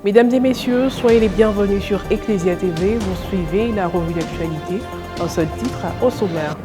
Mesdames et messieurs, soyez les bienvenus sur Ecclesia TV. Vous suivez la revue d'actualité. Un seul titre au sommaire.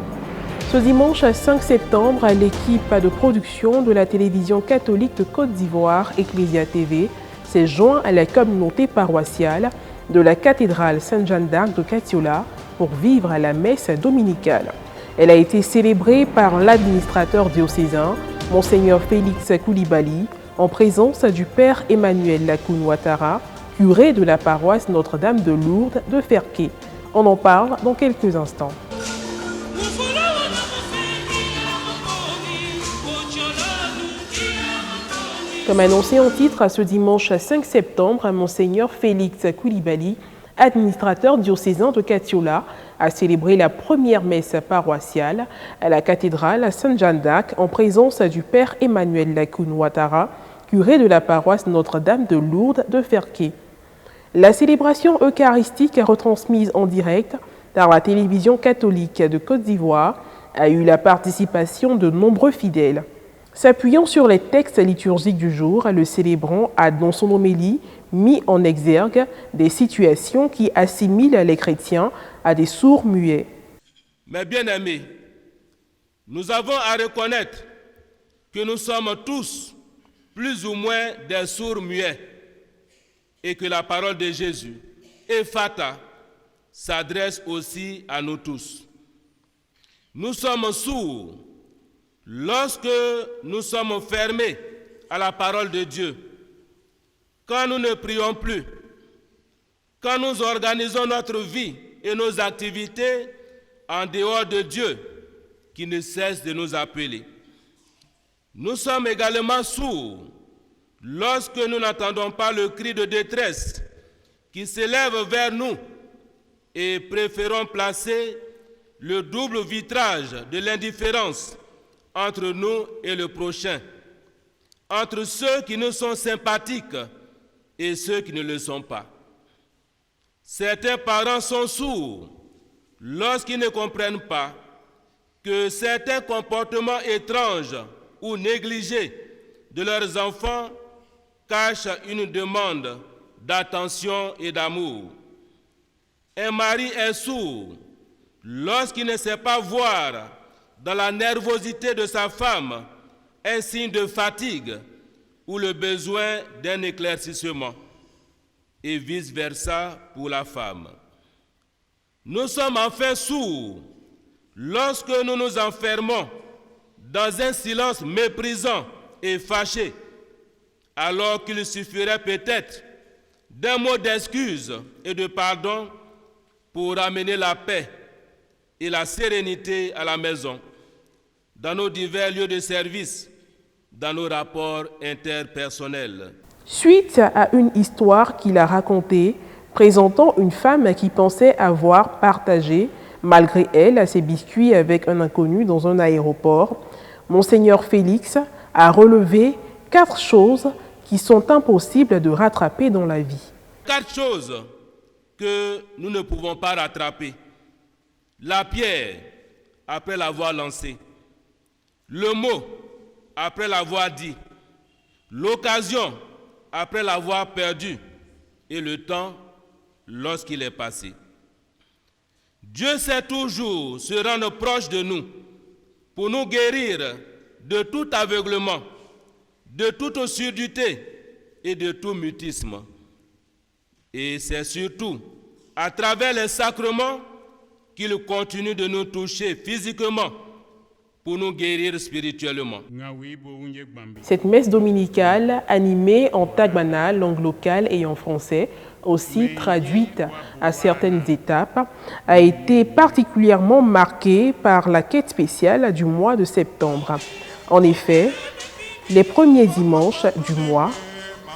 Ce dimanche 5 septembre, l'équipe de production de la télévision catholique de Côte d'Ivoire, Ecclesia TV, s'est joint à la communauté paroissiale de la cathédrale Sainte-Jeanne d'Arc de Katiola pour vivre à la messe dominicale. Elle a été célébrée par l'administrateur diocésain, Monseigneur Félix Koulibaly, en présence du Père Emmanuel Lakoun Ouattara, curé de la paroisse Notre-Dame de Lourdes de Ferké. On en parle dans quelques instants. Comme annoncé en titre, ce dimanche 5 septembre, Monseigneur Félix Koulibaly, administrateur diocésain de Katiola, a célébré la première messe paroissiale à la cathédrale Sainte-Jeanne d'Arc en présence du Père Emmanuel Lakoun Ouattara, curé de la paroisse Notre-Dame de Lourdes de Ferké. La célébration eucharistique retransmise en direct par la télévision catholique de Côte d'Ivoire a eu la participation de nombreux fidèles. S'appuyant sur les textes liturgiques du jour, le célébrant a dans son homélie mis en exergue des situations qui assimilent les chrétiens à des sourds muets. Mes bien-aimés, nous avons à reconnaître que nous sommes tous plus ou moins des sourds muets et que la parole de Jésus, Ephata, s'adresse aussi à nous tous. Nous sommes sourds lorsque nous sommes fermés à la parole de Dieu, quand nous ne prions plus, quand nous organisons notre vie et nos activités en dehors de Dieu qui ne cesse de nous appeler. Nous sommes également sourds lorsque nous n'entendons pas le cri de détresse qui s'élève vers nous et préférons placer le double vitrage de l'indifférence entre nous et le prochain, entre ceux qui nous sont sympathiques et ceux qui ne le sont pas. Certains parents sont sourds lorsqu'ils ne comprennent pas que certains comportements étranges ou négligés de leurs enfants cachent une demande d'attention et d'amour. Un mari est sourd lorsqu'il ne sait pas voir dans la nervosité de sa femme un signe de fatigue ou le besoin d'un éclaircissement, et vice-versa pour la femme. Nous sommes enfin sourds lorsque nous nous enfermons dans un silence méprisant et fâché, alors qu'il suffirait peut-être d'un mot d'excuse et de pardon pour amener la paix et la sérénité à la maison, dans nos divers lieux de service, dans nos rapports interpersonnels. Suite à une histoire qu'il a racontée, présentant une femme qui pensait avoir partagé, malgré elle, ses biscuits avec un inconnu dans un aéroport, Monseigneur Félix a relevé 4 choses qui sont impossibles de rattraper dans la vie. 4 choses que nous ne pouvons pas rattraper. La pierre, après l'avoir lancée. Le mot, après l'avoir dit. L'occasion, après l'avoir perdu. Et le temps, lorsqu'il est passé. Dieu sait toujours se rendre proche de nous pour nous guérir de tout aveuglement, de toute surdité et de tout mutisme. Et c'est surtout à travers les sacrements qu'il continue de nous toucher physiquement pour nous guérir spirituellement. Cette messe dominicale, animée en tagbana, langue locale et en français, aussi traduite à certaines étapes, a été particulièrement marquée par la quête spéciale du mois de septembre. En effet, les premiers dimanches du mois,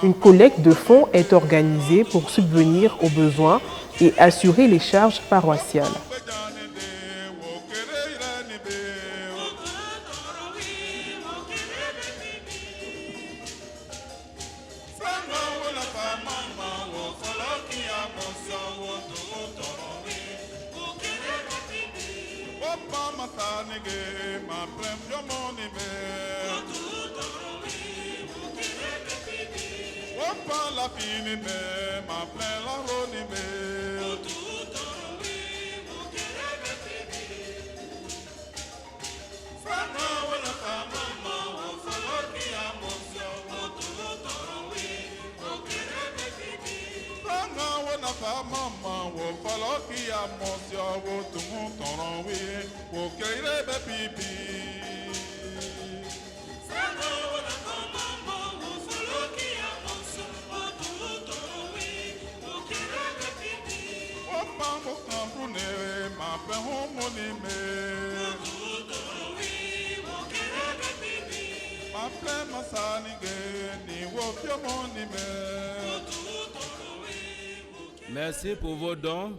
une collecte de fonds est organisée pour subvenir aux besoins et assurer les charges paroissiales. Mama wo paloki amosio wo tumu toronwi wo keire be pipi Sanga wo na mama wo paloki amosio wo tumu toronwi wo keire be pipi Wo pango kambrune ma pe homo ni me wo tumu toronwi wo keire be pipi Ma ple masani ge ni wo piomo ni me wo tumu Merci pour vos dons.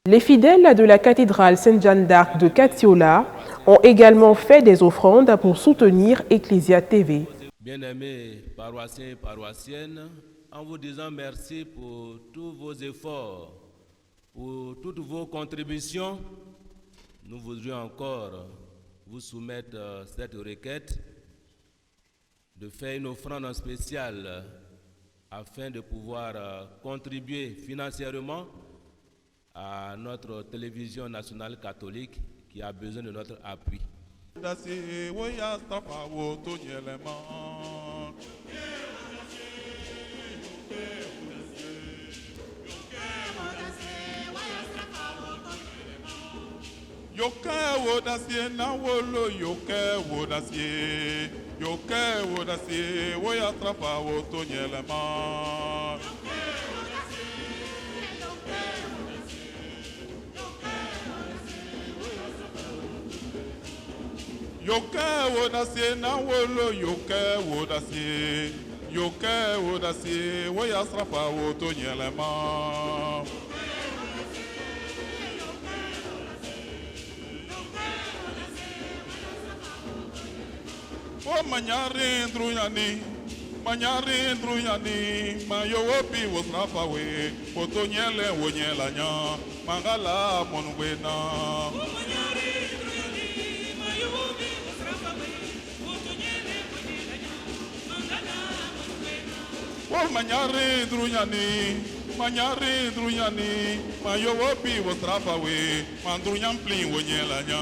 Les fidèles de la cathédrale Sainte-Jeanne d'Arc de Katiola ont également fait des offrandes pour soutenir Ecclesia TV. Bien-aimés paroissiens et paroissiennes, en vous disant merci pour tous vos efforts, pour toutes vos contributions, nous voudrions encore vous soumettre cette requête de faire une offrande spéciale afin de pouvoir contribuer financièrement à notre télévision nationale catholique qui a besoin de notre appui. Yoke wodasi woya trapa woto nyelema Yoke wodasi na wolo yoke wodasi woya trapa woto nyelema O manyari ndruyani mayo wopi wosrafa we poto nyele wonyela nya mangala monwena O manyari ndruyani mayo wopi wosrafa we poto nyele wonyela nya mangala monwena O manyari ndruyani mayo wopi wosrafa we mandrunyam plin wonyela nya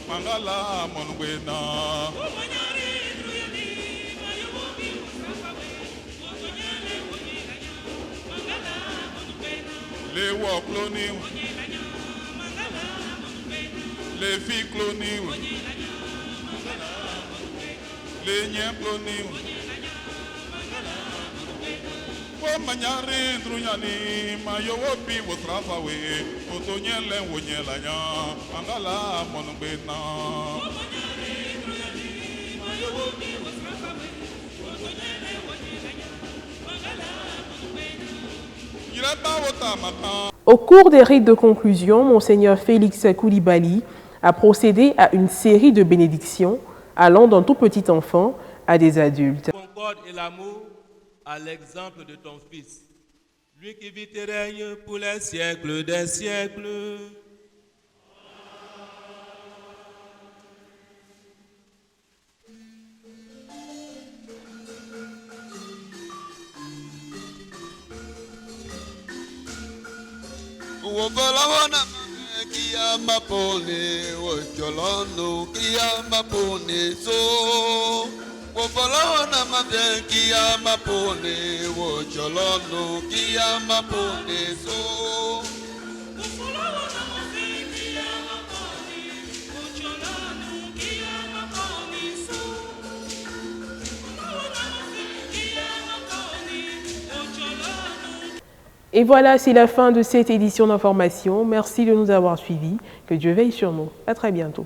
mangala monwena O manyari les walk cloning, les filles cloning, les niens cloning. O manyari ndrunyani mayo wopi wotrafa we otonyele wonyela nya angala monbena. O manyari ndrunyani mayo wopi wotrafa we otonyele wonyela nya angala monbena. Au cours des rites de conclusion, Monseigneur Félix Koulibaly a procédé à une série de bénédictions allant d'un tout petit enfant à des adultes. Concorde et l'amour à l'exemple de ton Fils, lui qui vit et règne pour les siècles des siècles. Wofalawana kiyama pone wojolono kiyama pone so Wofalawana mabye kiyama pone wojolono kiyama pone so Wofalawana mabye kiyama pone wojolono kiyama pone so Wofalawana mabye kiyama pone wojolono. Et voilà, c'est la fin de cette édition d'information. Merci de nous avoir suivis. Que Dieu veille sur nous. À très bientôt.